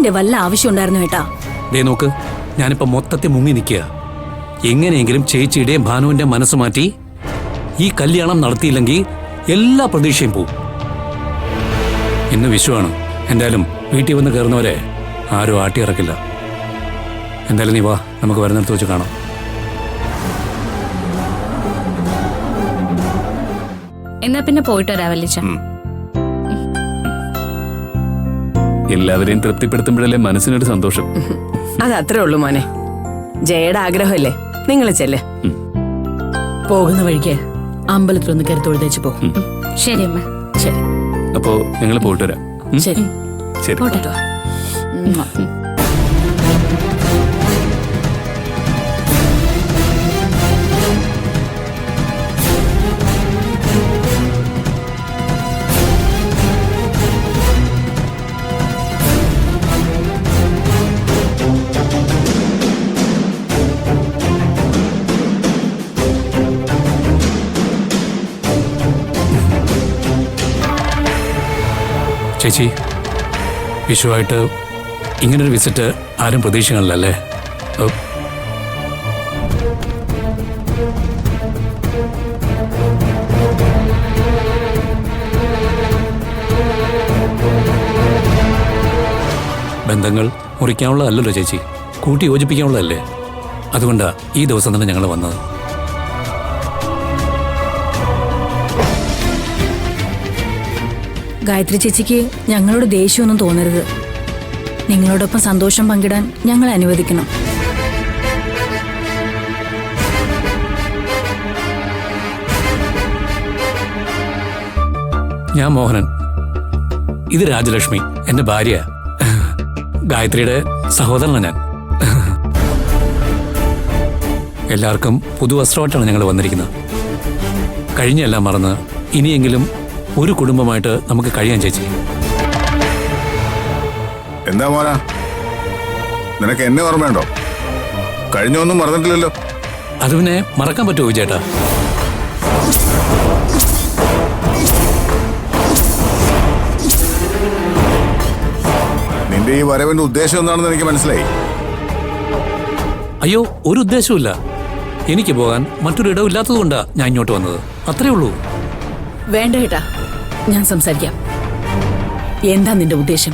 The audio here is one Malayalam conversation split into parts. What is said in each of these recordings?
ഇതിന്റെ വല്ല ആവശ്യം ഉണ്ടായിരുന്നു ഏട്ടാ? ദേ നോക്ക്, ഞാനിപ്പോ മൊത്തത്തിൽ മുങ്ങി നിൽക്കുക. എങ്ങനെയെങ്കിലും ചേച്ചിയുടെയും ഭാനുവിന്റെ മനസ്സ് മാറ്റി ഈ കല്യാണം നടത്തിയില്ലെങ്കിൽ എല്ലാ പ്രതീക്ഷയും പോവും. ഇന്ന് വിഷുവാണ്. എന്തായാലും വീട്ടിൽ വന്ന് കയറുന്നവരെ ആരും ആട്ടിയിറക്കില്ല. എന്തായാലും നീ വാ, നമുക്ക് വരുന്നിടത്ത് വെച്ച് കാണാം. എന്നാ പിന്നെ പോയിട്ട് വരാ വല്ലിച്ച. എല്ലാവരെയും തൃപ്തിപ്പെടുത്തുമ്പോഴല്ലേ മനസ്സിനൊരു സന്തോഷം. അത് അത്രേ ഉള്ളൂ മോനെ. ജയയുടെ ആഗ്രഹമല്ലേ, നിങ്ങൾ ചെല്ല്. പോകുന്ന വഴിക്ക് അമ്പലത്തിലൊന്ന് കയറി തൊഴുതേച്ച് പോകും. ശരി അമ്മ. ശരി. അപ്പോ ഞങ്ങൾ പോയിട്ട് വരാം. ശരി ശരി. പോട്ടോ. ചേച്ചി, വിഷുവായിട്ട് ഇങ്ങനൊരു വിസിറ്റ് ആരും പ്രതീക്ഷിക്കണല്ലേ? ബന്ധങ്ങൾ മുറിക്കാനുള്ളതല്ലല്ലോ ചേച്ചി, കൂട്ടി യോജിപ്പിക്കാനുള്ളതല്ലേ. അതുകൊണ്ടാണ് ഈ ദിവസം തന്നെ ഞങ്ങൾ വന്നത്. ഗായത്രി ചേച്ചിക്ക് ഞങ്ങളോട് ദേഷ്യമൊന്നും തോന്നരുത്. നിങ്ങളോടൊപ്പം സന്തോഷം പങ്കിടാൻ ഞങ്ങളെ അനുവദിക്കണം. ഞാൻ മോഹനൻ, ഇത് രാജലക്ഷ്മി, എന്റെ ഭാര്യ. ഗായത്രിയുടെ സഹോദരനാണ് ഞാൻ. എല്ലാവർക്കും പുതുവസ്ത്രമായിട്ടാണ് ഞങ്ങൾ വന്നിരിക്കുന്നത്. കഴിഞ്ഞെല്ലാം മറന്ന് ഇനിയെങ്കിലും ഒരു കുടുംബമായിട്ട് നമുക്ക് കഴിയാൻ ചേച്ചി. എന്താ മോനാ, നിനക്ക് എന്നെ ഓർമ്മയുണ്ടോ? കഴിഞ്ഞൊന്നും മറന്നിട്ടില്ലല്ലോ. അത് പിന്നെ മറക്കാൻ പറ്റുമോ ചേട്ടാ? നിന്റെ ഈ വരവിന്റെ ഉദ്ദേശം എന്താണെന്ന് എനിക്ക് മനസ്സിലായി. അയ്യോ, ഒരു ഉദ്ദേശവുമില്ല. എനിക്ക് പോകാൻ മറ്റൊരു ഇടമില്ലാത്തത് കൊണ്ടാണ് ഞാൻ ഇങ്ങോട്ട് വന്നത്. അത്രേ ഉള്ളൂ. വേണ്ട ഏട്ടാ, ഞാൻ സംസാരിക്കാം. എന്താ നിന്റെ ഉദ്ദേശം?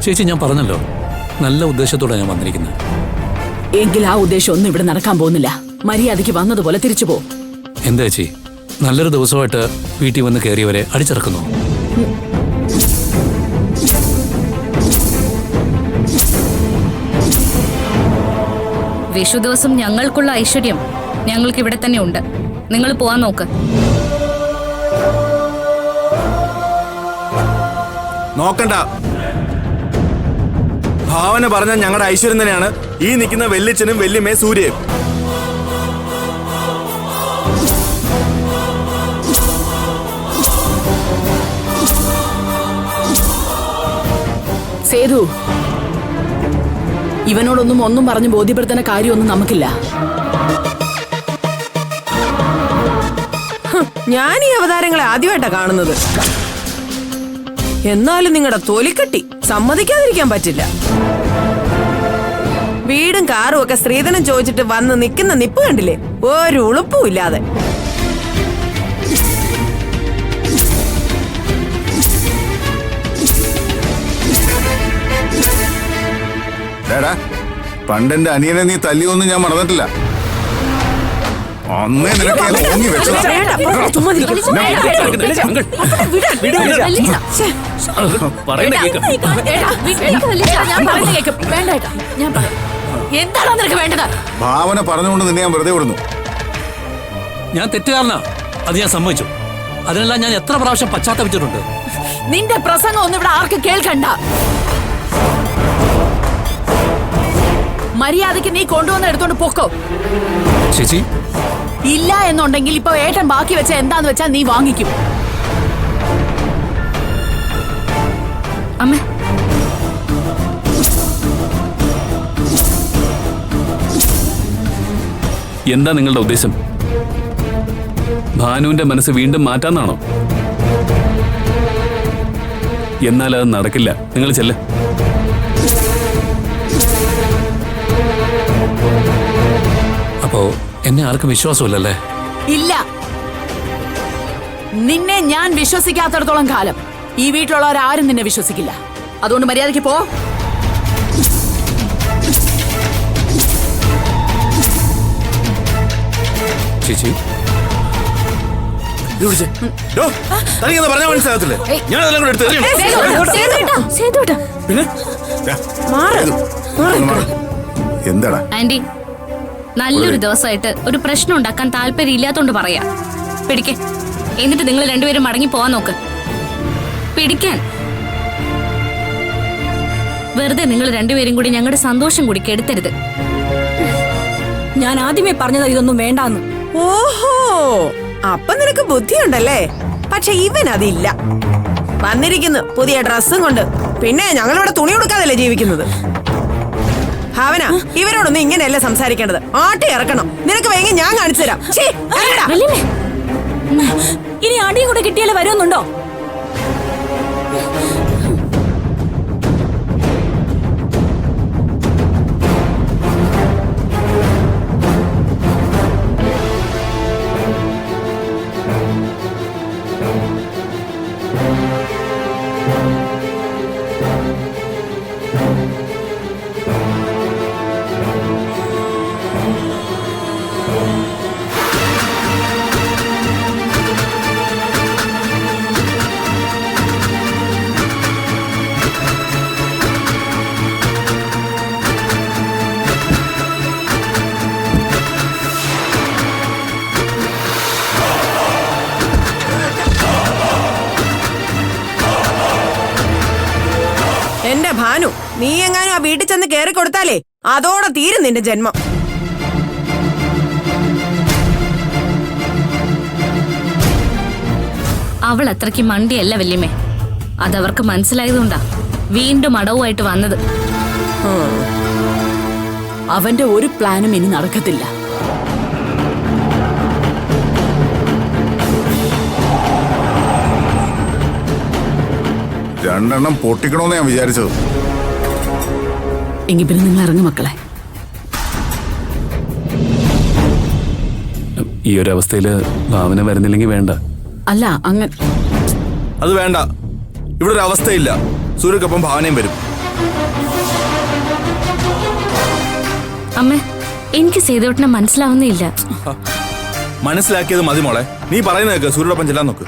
ചേച്ചി, ഞാൻ പറഞ്ഞല്ലോ, നല്ല ഉദ്ദേശത്തോടെ ഞാൻ വന്നിരിക്കുന്നത്. എങ്കിൽ ആ ഉദ്ദേശം ഒന്നും ഇവിടെ നടക്കാൻ പോകുന്നില്ല. മര്യാദയ്ക്ക് വന്നതുപോലെ തിരിച്ചു പോ. എന്താ ചേച്ചി, നല്ലൊരു ദിവസമായിട്ട് വീട്ടിൽ വന്ന് കയറിയവരെ അടിച്ചിറക്കുന്നു. വിഷു ദിവസം ഞങ്ങൾക്കുള്ള ഐശ്വര്യം ഞങ്ങൾക്ക് ഇവിടെ തന്നെ ഉണ്ട്. നിങ്ങൾ പോവാൻ നോക്ക്. നോക്കണ്ട, ഭാവന പറഞ്ഞ ഞങ്ങളുടെ ഐശ്വര്യം തന്നെയാണ് ഈ നിൽക്കുന്ന വെല്ലിച്ചനും വെല്ലിമ്മയും സൂര്യയും. സേതു, ഇവനോടൊന്നും പറഞ്ഞ് ബോധ്യപ്പെടുത്തുന്ന കാര്യമൊന്നും നമുക്കില്ല. ഞാൻ ഈ അവതാരങ്ങളെ ആദ്യമായിട്ടാ കാണുന്നത്. എന്നാലും നിങ്ങളുടെ തൊലിക്കട്ടി സമ്മതിക്കാതിരിക്കാൻ പറ്റില്ല. വീടും കാറും ഒക്കെ സ്ത്രീധനം ചോദിച്ചിട്ട് വന്ന് നിൽക്കുന്ന നിപ്പ് കണ്ടില്ലേ? ഒരു ഉളുപ്പും ഇല്ലാതെ. പണ്ടെന്റെ അനിയനെ നീ തല്ലിയൊന്നും ഞാൻ മറന്നിട്ടില്ല. അന്നേ നിനക്ക് ഓങ്ങി വെച്ചതാ. ഭാവന പറഞ്ഞുകൊണ്ട് നിന്നെ ഞാൻ വെറുതെ വിടുന്നു. ഞാൻ തെറ്റുകാരനാ, അത് ഞാൻ സമ്മതിച്ചു. അതിനെല്ലാം ഞാൻ എത്ര പ്രാവശ്യം പശ്ചാത്തപിച്ചിട്ടുണ്ട്. നിന്റെ പ്രസംഗം ഒന്നും ഇവിടെ ആർക്കും കേൾക്കണ്ട. മര്യാദയ്ക്ക് നീ കൊണ്ടുവന്ന് എടുത്തോണ്ട് പൊക്കോ. ചേച്ചി, ഇല്ല എന്നുണ്ടെങ്കിൽ ഇപ്പൊ ഏട്ടൻ ബാക്കി വെച്ച എന്താന്ന് വെച്ചാൽ നീ വാങ്ങിക്കും. അമ്മ, എന്താ നിങ്ങളുടെ ഉദ്ദേശം? ഭാനുവിന്റെ മനസ്സ് വീണ്ടും മാറ്റാന്നാണോ? എന്നാൽ അത് നടക്കില്ല. നിങ്ങൾ ചെല്ല്. എന്നെ ആർക്കും വിശ്വാസമില്ലല്ലേ? ഇല്ല. നിന്നെ ഞാൻ വിശ്വസിക്കാത്തടത്തോളം കാലം ഈ വീട്ടിലുള്ളവരാരും നിന്നെ വിശ്വസിക്കില്ല. അതുകൊണ്ട് മര്യാദയ്ക്ക് പോ. ചേച്ചി ഇത് പിടിച്ചേ. ഡോ, തനിക്കെന്താ പറഞ്ഞാൽ മനസ്സിലാകത്തില്ലേ? ഞാൻ അതെല്ലാം കൂടെ എടുത്ത് എറിയണം. പിന്നെ എന്താടാ ആന്റി, നല്ലൊരു ദിവസമായിട്ട് ഒരു പ്രശ്നം ഉണ്ടാക്കാൻ താല്പര്യം ഇല്ലാത്തോണ്ട് പറയാ. പിടിക്കേ. എന്നിട്ട് നിങ്ങൾ രണ്ടുപേരും മടങ്ങി പോവാൻ നോക്ക്. പിടിക്കാൻ. വെറുതെ നിങ്ങൾ രണ്ടുപേരും കൂടി ഞങ്ങളുടെ സന്തോഷം കൂടി കെടുത്തരുത്. ഞാൻ ആദ്യമേ പറഞ്ഞത് ഇതൊന്നും വേണ്ടാന്ന്. ഓഹോ, അപ്പൊ നിനക്ക് ബുദ്ധിയുണ്ടല്ലേ? പക്ഷെ ഇവൻ അതില്ല. വന്നിരിക്കുന്നു പുതിയ ഡ്രസ്സും കൊണ്ട്. പിന്നെ ഞങ്ങളിവിടെ തുണി കൊടുക്കാതല്ലേ ജീവിക്കുന്നത്. ഭാവന, ഇവരോടൊന്നും ഇങ്ങനെയല്ല സംസാരിക്കേണ്ടത്. ആട്ടി ഇറക്കണം. നിനക്ക് വേഗം ഞാൻ കാണിച്ചു തരാം. ഛീ, ഇറങ്ങടാ. ഇനി അടിയും കൂടെ കിട്ടിയാലേ വരുമെന്നുണ്ടോ? എന്റെ ഭാനു, നീ എങ്ങാനും ആ വീട്ടിൽ ചെന്ന് കേറി കൊടുത്താലേ അതോടെ തീരും നിന്റെ ജന്മം. അവൾ അത്രയ്ക്ക് മണ്ടിയല്ല വല്യമ്മേ. അതവർക്ക് മനസ്സിലായതുകൊണ്ടാ വീണ്ടും അടവുമായിട്ട് വന്നത്. അവന്റെ ഒരു പ്ലാനും ഇനി നടക്കത്തില്ല. രണ്ടെണ്ണം പൊട്ടിക്കണമെന്ന് ഞാൻ വിചാരിച്ചത്. എങ്കിൽ പിന്നെ നിങ്ങൾ ഇറങ്ങും മക്കളെ. ഈ ഒരു അവസ്ഥയിൽ ഭാവന വരുന്നില്ലെങ്കിൽ വേണ്ട. അല്ല, അങ്ങനെ അത് വേണ്ട. ഇവിടെ ഒരു അവസ്ഥയില്ല. സൂര്യക്കൊപ്പം ഭാവനയും വരും. അമ്മേ, എനിക്ക് സേതുവേട്ടനെ മനസ്സിലാവുന്നില്ല. മനസ്സിലാക്കിയത് മതി മോളെ. നീ പറയുന്ന കേൾക്ക്. സൂര്യയോടൊപ്പം ചെല്ലാൻ നോക്ക്.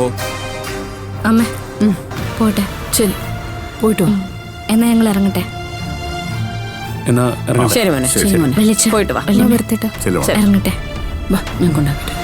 ഓ അമ്മേ, പോട്ടെ. ശരി, പോയിട്ട് വാ. എന്നാ ഞങ്ങൾ ഇറങ്ങട്ടെ. എന്നാ ഇറങ്ങാം. ശരി മോനെ. ശരി മോനെ, വിളിച്ച് പോയിട്ട് വാ. വല്യമ്മ എടുത്തിട്ട് ചെല്ലുവാ. ഇറങ്ങട്ടെ. വാ, ഞാൻ കൊണ്ടാക്കട്ടെ.